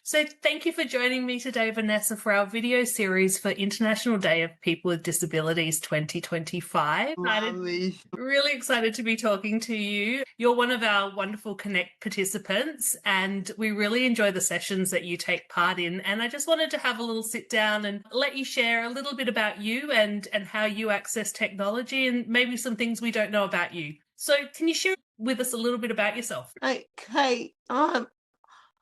So thank you for joining me today, Vanessa, for our video series for International Day of People with Disabilities 2025. Lovely. Really excited to be talking to you. You're one of our wonderful Connect participants, and we really enjoy the sessions that you take part in. And I just wanted to have a little sit down and let you share a little bit about you and how you access technology and maybe some things we don't know about you. So can you share with us a little bit about yourself? Okay,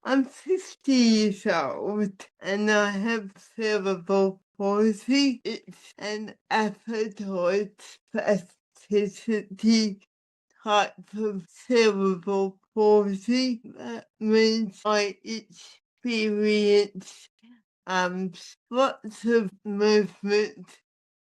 I'm 50 years old and I have cerebral palsy. It's an appetite spasticity type of cerebral palsy. That means I experience lots of movement,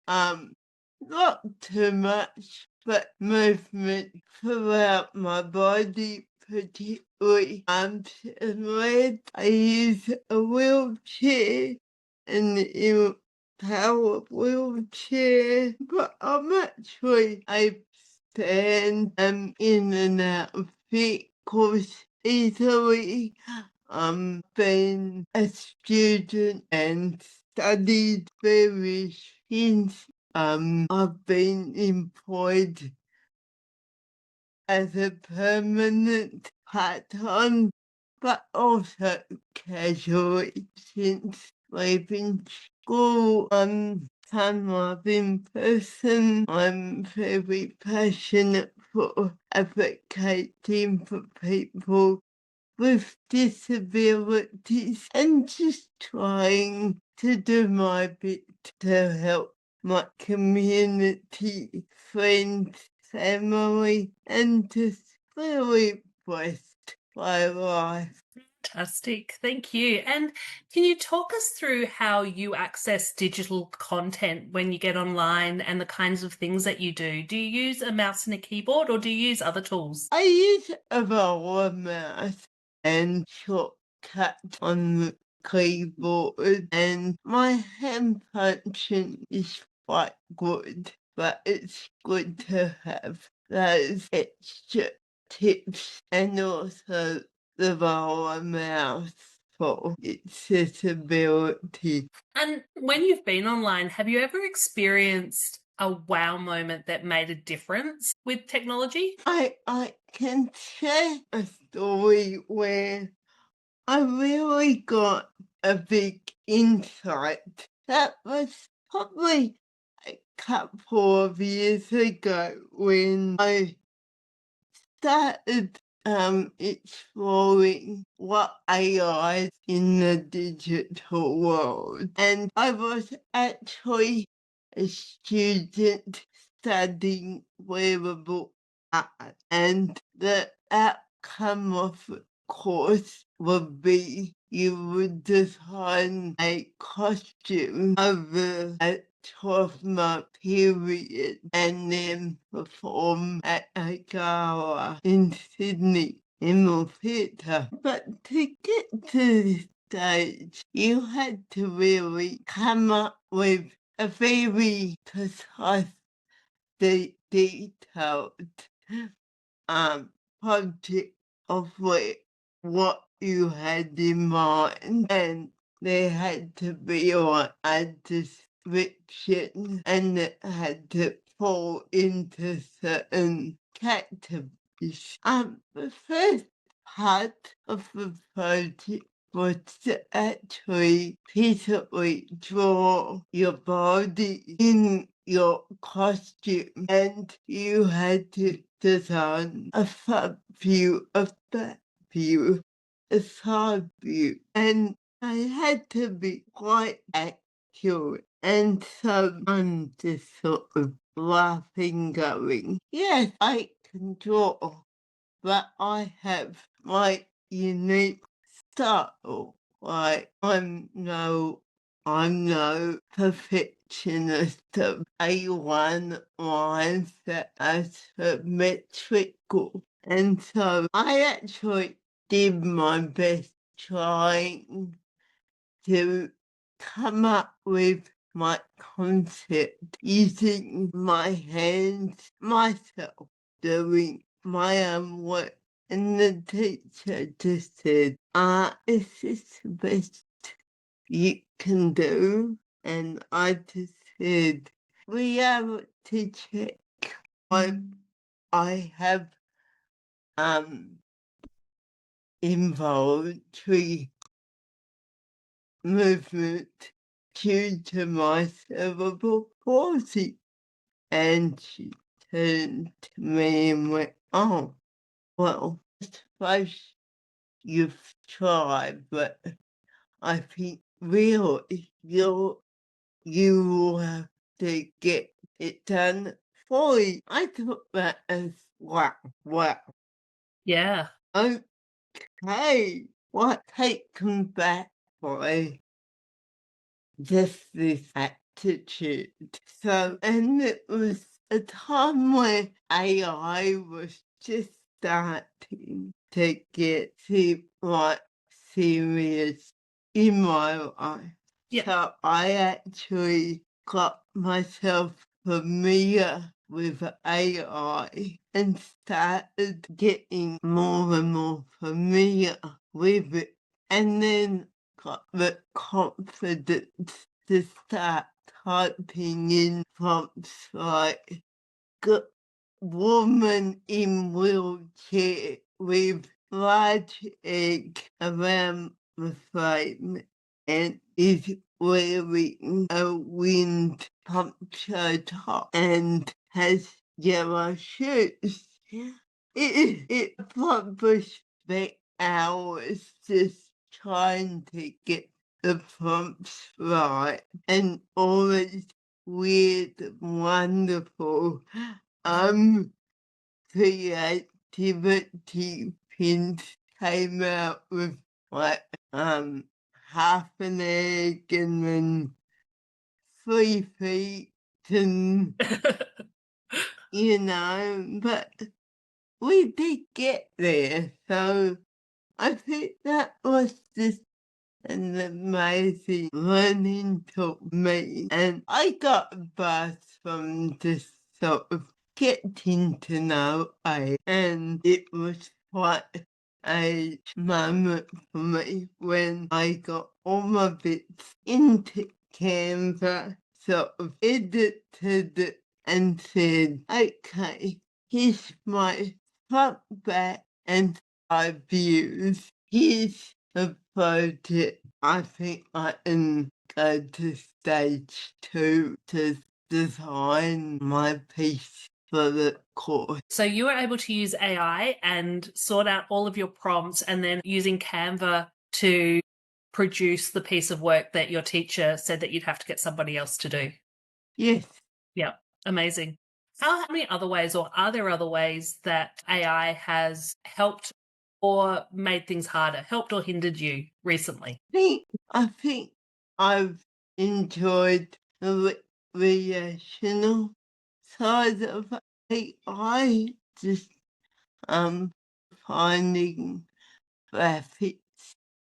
not too much, but movement throughout my body, particularly arms and legs. I use a wheelchair, an power wheelchair, but I'm actually able to stand in and out of vehicles easily. Been a student and studied various things. I've been employed as a permanent part-time, but also casually since leaving school. Time of in person. I'm very passionate for advocating for people with disabilities and just trying to do my bit to help my community, friends, family, and just really blessed by life. Fantastic. Thank you. And can you talk us through how you access digital content when you get online and the kinds of things that you do? Do you use a mouse and a keyboard or do you use other tools? I use a roller mouse and shortcut on the keyboard, and my hand function is quite good, but it's good to have those extra tips and also the roller mouse for accessibility. And when you've been online, have you ever experienced a wow moment that made a difference with technology? I can share a story where I really got a big insight. That was probably a couple of years ago when I started exploring what AI in the digital world. And I was actually a student studying wearable art, and the outcome of the course would be you would design a costume over a 12-month period and then perform at a gala in Sydney in the theatre. But to get to this stage, you had to really come up with a very precise, detailed project of what you had in mind, and there had to be like a description and it had to fall into certain categories. The first part of the project was to actually physically draw your body in your costume, and you had to design a front view, a back view, a side view, and I had to be quite accurate. And so I'm just sort of laughing, going, yes, I can draw, but I have my unique style. Like I'm no perfectionist of A1 lines that are symmetrical. And so I actually did my best trying to come up with my concept using my hands myself, doing my own work. And the teacher just said, It's just the best you can do. And I just said, we have to check what I have involuntary movement due to my cerebral palsy. And she turned to me and went, oh, well, I suppose you've tried, but I think really you will have to get it done fully. I took that as wow, wow. Yeah. Okay, what taken back by just this attitude. So, and it was a time where AI was just starting to get like serious in my life. Yeah. So I actually got myself familiar with AI and started getting more and more familiar with it. And then got the confidence to start typing in prompts like good woman in wheelchair with large egg around the frame and is wearing a wind puncture top and has yellow shoes. It probably spent hours just trying to get the prompts right and always weird, wonderful creativity pins came out with like half an egg and then 3 feet and but we did get there. So I think that was just an amazing learning to me. And I got a buzz from just sort of getting to know AI. And it was quite a moment for me when I got all my bits into Canva, sort of edited it and said, okay, here's my front, back, and side views. Here's the project. I think I can go to stage 2 to design my piece for the course. So you were able to use AI and sort out all of your prompts and then using Canva to produce the piece of work that your teacher said that you'd have to get somebody else to do. Yes. Yeah, amazing. How many other ways, or are there other ways that AI has helped or made things harder, helped or hindered you recently? I think I've enjoyed the recreational side of AI, just finding graphics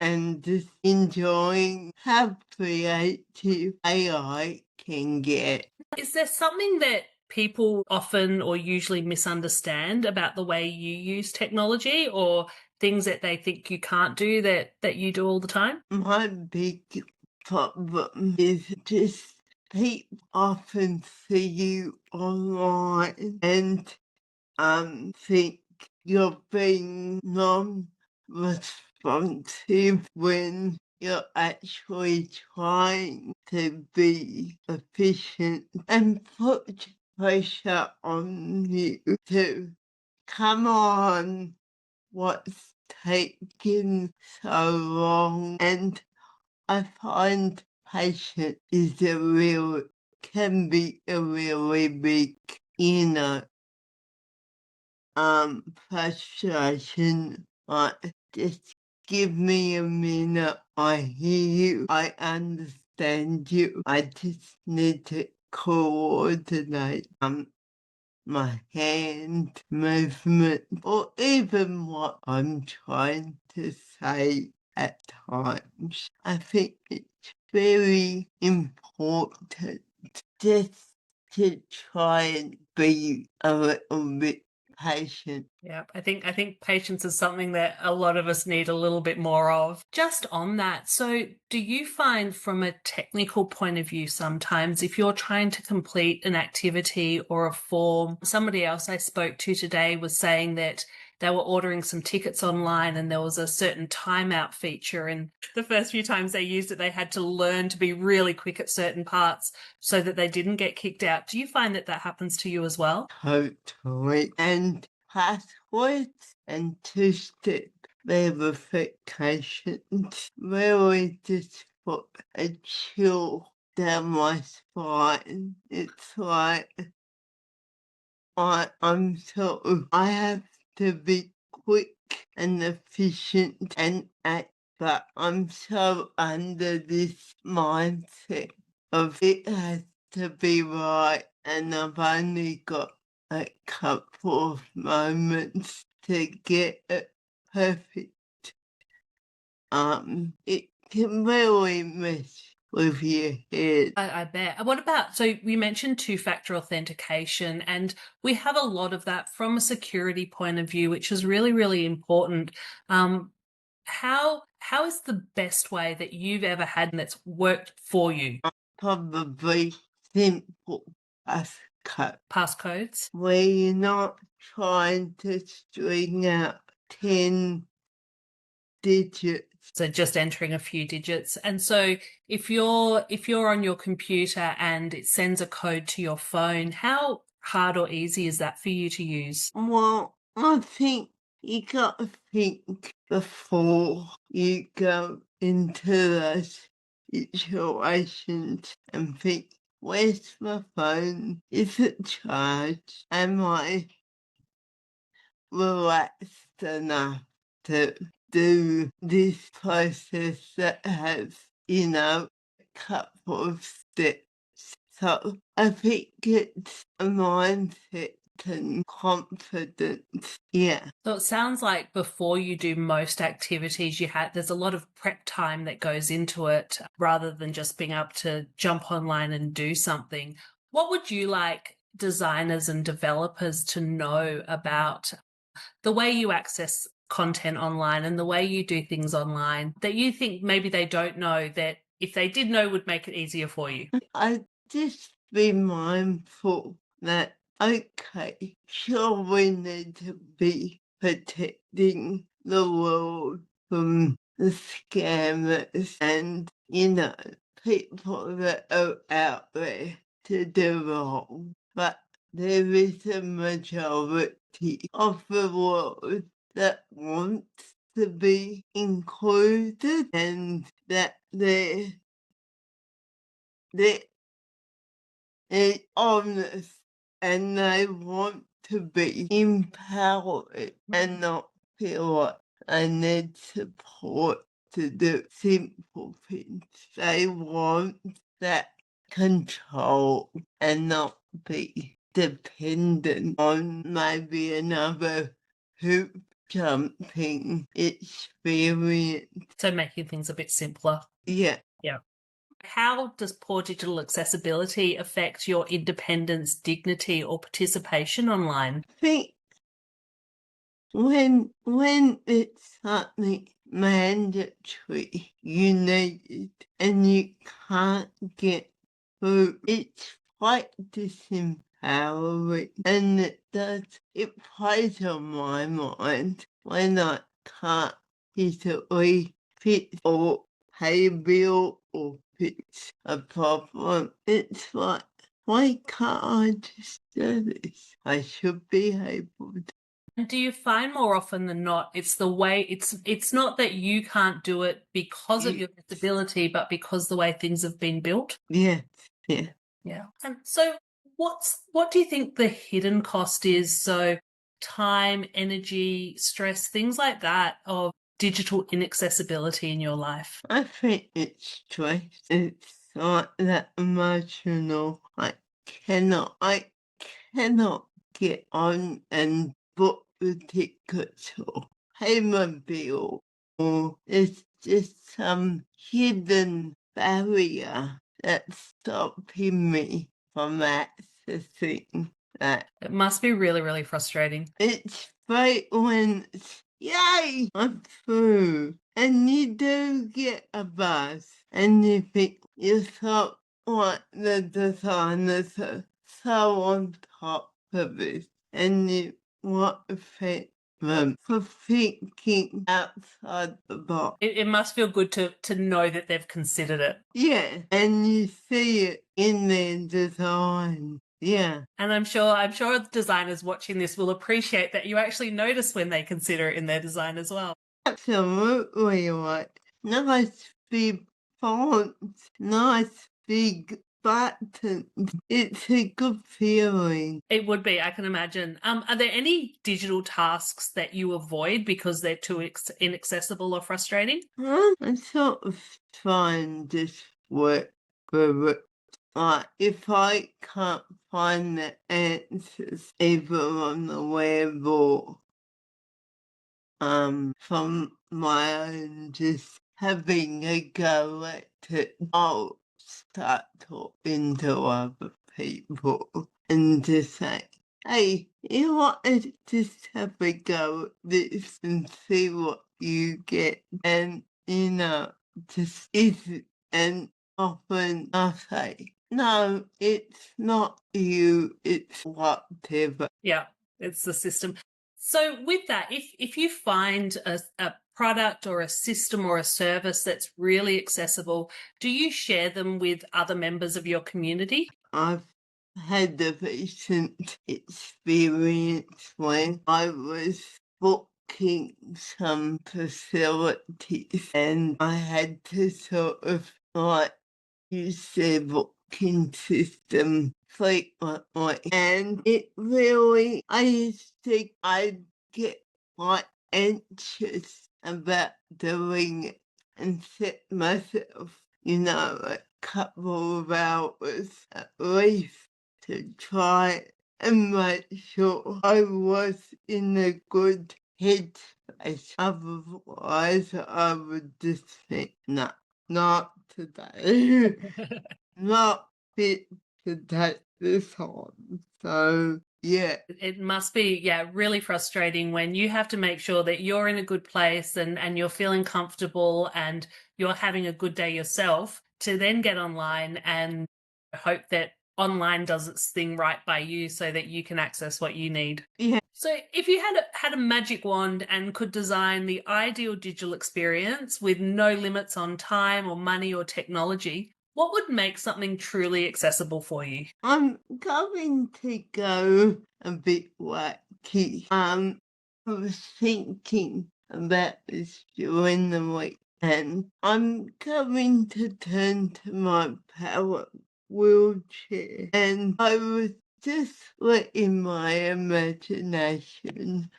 and just enjoying how creative AI can get. Is there something that people often or usually misunderstand about the way you use technology, or things that they think you can't do that you do all the time? My big problem is just people often see you online and think you're being non-responsive when you're actually trying to be efficient and put pressure on you to come on, what's taking so long. And I find patience can be a really big, frustration. Like, just give me a minute. I hear you. I understand you. I just need to coordinate my hand movement or even what I'm trying to say at times. I think it's very important just to try and be a little bit patient. Yeah, I think patience is something that a lot of us need a little bit more of. Just on that, so do you find from a technical point of view sometimes if you're trying to complete an activity or a form, somebody else I spoke to today was saying that they were ordering some tickets online and there was a certain timeout feature, and the first few times they used it they had to learn to be really quick at certain parts so that they didn't get kicked out. Do you find that happens to you as well? Totally. And passwords and two-step verifications really just put a chill down my spine. It's like I'm I have to be quick and efficient and act, but I'm so under this mindset of it has to be right, and I've only got a couple of moments to get it perfect. It can really mess with your head. I bet. What about, so you mentioned two-factor authentication, and we have a lot of that from a security point of view, which is really, really important. How is the best way that you've ever had that's worked for you? Probably simple Passcodes? where you're not trying to string out 10 digits. So just entering a few digits. And so if you're on your computer and it sends a code to your phone, how hard or easy is that for you to use? Well, I think you got to think before you go into those situations and think, where's my phone? Is it charged? Am I relaxed enough to do this process that has, a couple of steps? So I think it's a mindset and confidence. Yeah. So it sounds like before you do most activities, there's a lot of prep time that goes into it rather than just being able to jump online and do something. What would you like designers and developers to know about the way you access content online and the way you do things online that you think maybe they don't know, that if they did know would make it easier for you? I just be mindful that, okay, sure, we need to be protecting the world from the scammers and, people that are out there to do wrong. But there is a majority of the world that wants to be included and that they're honest and they want to be empowered and not feel like they need support to do simple things. They want that control and not be dependent on maybe another hoop jumping experience. So making things a bit simpler. Yeah. Yeah. How does poor digital accessibility affect your independence, dignity, or participation online? I think when it's something mandatory, you need it, and you can't get through, it's quite disempowering, and it plays on my mind when I can't easily fix or pay a bill or fix a problem. It's like, why can't I just do this? I should be able to. And do you find more often than not, it's the way, it's not that you can't do it because of your disability, but because the way things have been built? Yes, yeah. Yeah. And so what do you think the hidden cost is? So time, energy, stress, things like that of digital inaccessibility in your life? I think it's stress. It's like that emotional. I cannot get on and book the tickets or pay my bill, or it's just some hidden barrier that's stopping me from accessing that. It must be really, really frustrating. It's great when it's, yay, I'm through. And you do get a buzz. And you think yourself, what the designers are so on top of it. And you want to thank them for thinking outside the box. It must feel good to know that they've considered it. Yeah, and you see it in their design. Yeah. And I'm sure designers watching this will appreciate that you actually notice when they consider it in their design as well. Absolutely right. Nice big fonts, nice big buttons. It's a good feeling. It would be, I can imagine. Are there any digital tasks that you avoid because they're too inaccessible or frustrating? I sort of try and just work for it. Like, if I can't find the answers either on the web or from my own just having a go at it, I'll start talking to other people and just say, hey, you want to just have a go at this and see what you get? And, just is it? And often I say, no, it's not you, it's whatever. Yeah, it's the system. So with that, if you find a product or a system or a service that's really accessible, do you share them with other members of your community? I've had a recent experience when I was booking some facilities and I had to sort of like use their booking system frequently. And it really, I used to think I'd get quite anxious about doing it and set myself, a couple of hours at least to try it and make sure I was in a good headspace. Otherwise, I would just think, nah, not today. Not fit to take this on. So, yeah. It must be, yeah, really frustrating when you have to make sure that you're in a good place and you're feeling comfortable and you're having a good day yourself to then get online and hope that online does its thing right by you so that you can access what you need. Yeah. So if you had a magic wand and could design the ideal digital experience with no limits on time or money or technology, what would make something truly accessible for you? I'm going to go a bit wacky. I was thinking about this during the week, and I'm going to turn to my power wheelchair, and I was just letting my imagination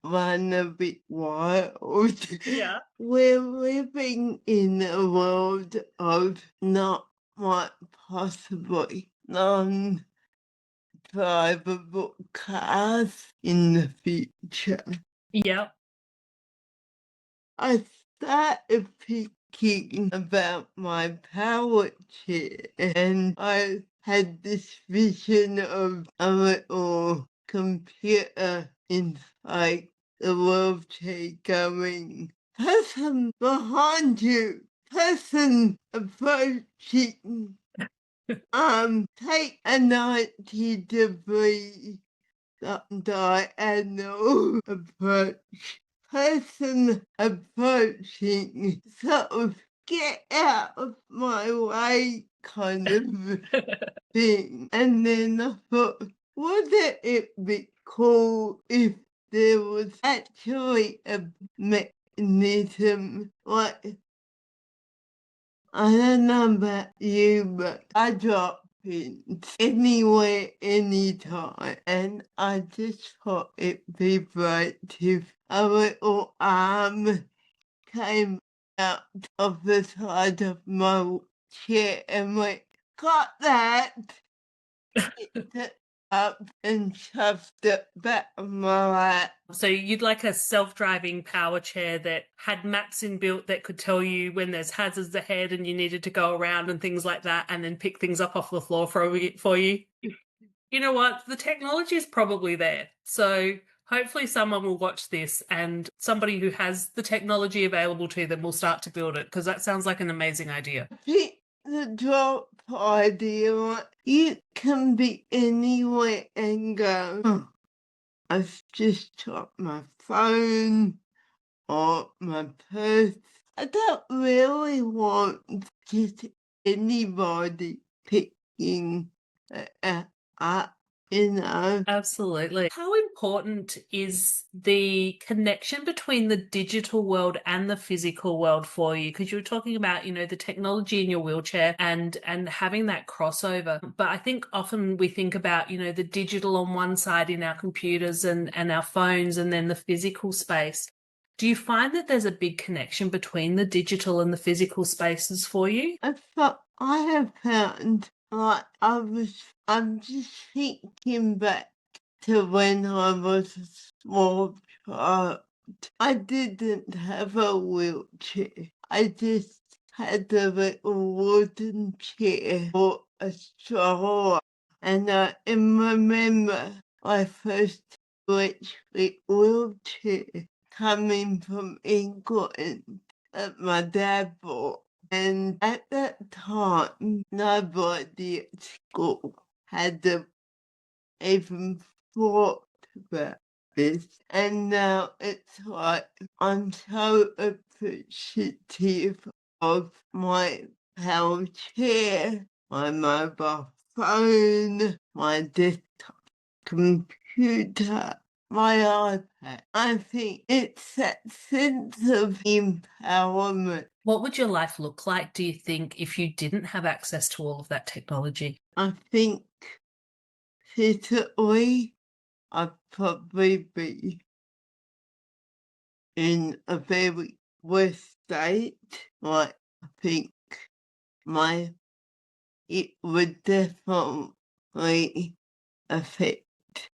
run a bit wild. Yeah. We're living in a world of not quite possibly non-drivable cars in the future. Yep. I started thinking about my power chair and I had this vision of a little computer inside the wheelchair going, person behind you, person approaching, take a 90-degree diagonal approach. Person approaching, sort of get out of my way kind of thing. And then I thought, wouldn't it be cool if there was actually a mechanism like, I don't know about you, but I drop pins anywhere, anytime. And I just thought it'd be great if a little arm came out of the side of my chair and went, got that! Picked it up and shoved it back on my lap. So you'd like a self-driving power chair that had maps inbuilt that could tell you when there's hazards ahead and you needed to go around and things like that, and then pick things up off the floor for you? You know what? The technology is probably there. So hopefully someone will watch this and somebody who has the technology available to them will start to build it, because that sounds like an amazing idea. Pick the drop idea. You can be anywhere and go, "Oh, I've just dropped my phone or my purse." I don't really want just anybody picking it up, you know. Absolutely. How important is the connection between the digital world and the physical world for you? Because you were talking about, the technology in your wheelchair and having that crossover. But I think often we think about, the digital on one side in our computers and our phones, and then the physical space. Do you find that there's a big connection between the digital and the physical spaces for you? I have found, like, I'm just thinking back to when I was a small child. I didn't have a wheelchair. I just had a little wooden chair or a stroller. And I remember my first electric wheelchair coming from England that my dad bought. And at that time, nobody at school had even thought about this. And now it's like I'm so appreciative of my power chair, my mobile phone, my desktop computer, my iPad. I think it's that sense of empowerment. What would your life look like, do you think, if you didn't have access to all of that technology? I think physically I'd probably be in a very worse state. Like, I think it would definitely affect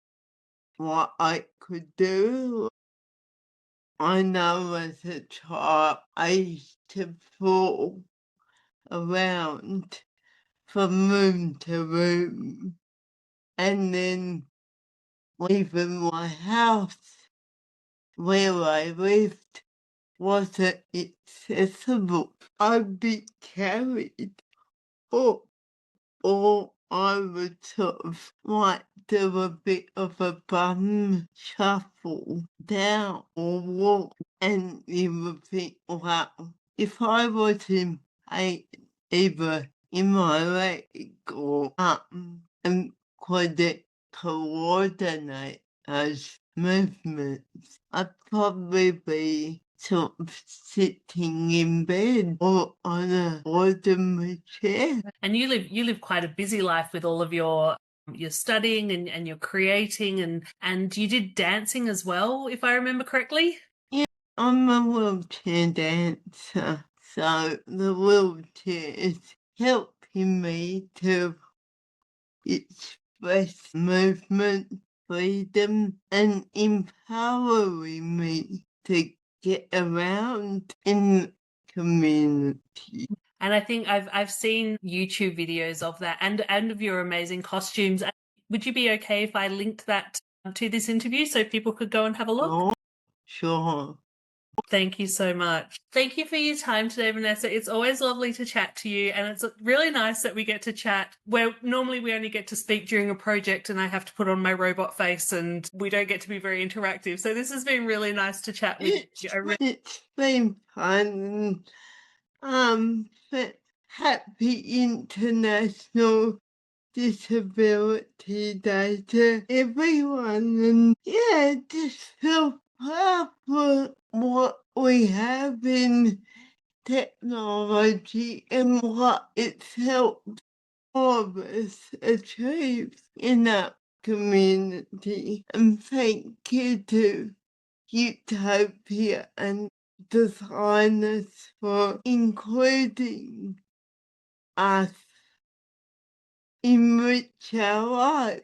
what I could do. I know as a child I used to fall around from room to room, and then even my house where I lived wasn't accessible. I'd be carried up, or I would sort of like do a bit of a bum shuffle down or walk, and you would think, wow, if I was in pain either in my leg or arm and couldn't coordinate those movements, I'd probably be sort of sitting in bed or on a ordinary chair. And you live quite a busy life with all of your studying and your creating, and you did dancing as well, if I remember correctly. Yeah, I'm a wheelchair dancer, so the wheelchair is helping me to express movement, freedom, and empowering me to get around in the community. And I think I've seen YouTube videos of that and of your amazing costumes. Would you be okay if I linked that to this interview so people could go and have a look? Oh, sure. Thank you so much. Thank you for your time today, Venessa. It's always lovely to chat to you, and it's really nice that we get to chat where normally we only get to speak during a project and I have to put on my robot face and we don't get to be very interactive. So this has been really nice to chat with you. It's been fun. But happy International Disability Day to everyone, and yeah, just feel proud for what we have in technology and what it's helped all of us achieve in our community. And thank you to Utopia and designers for including us enrich our lives.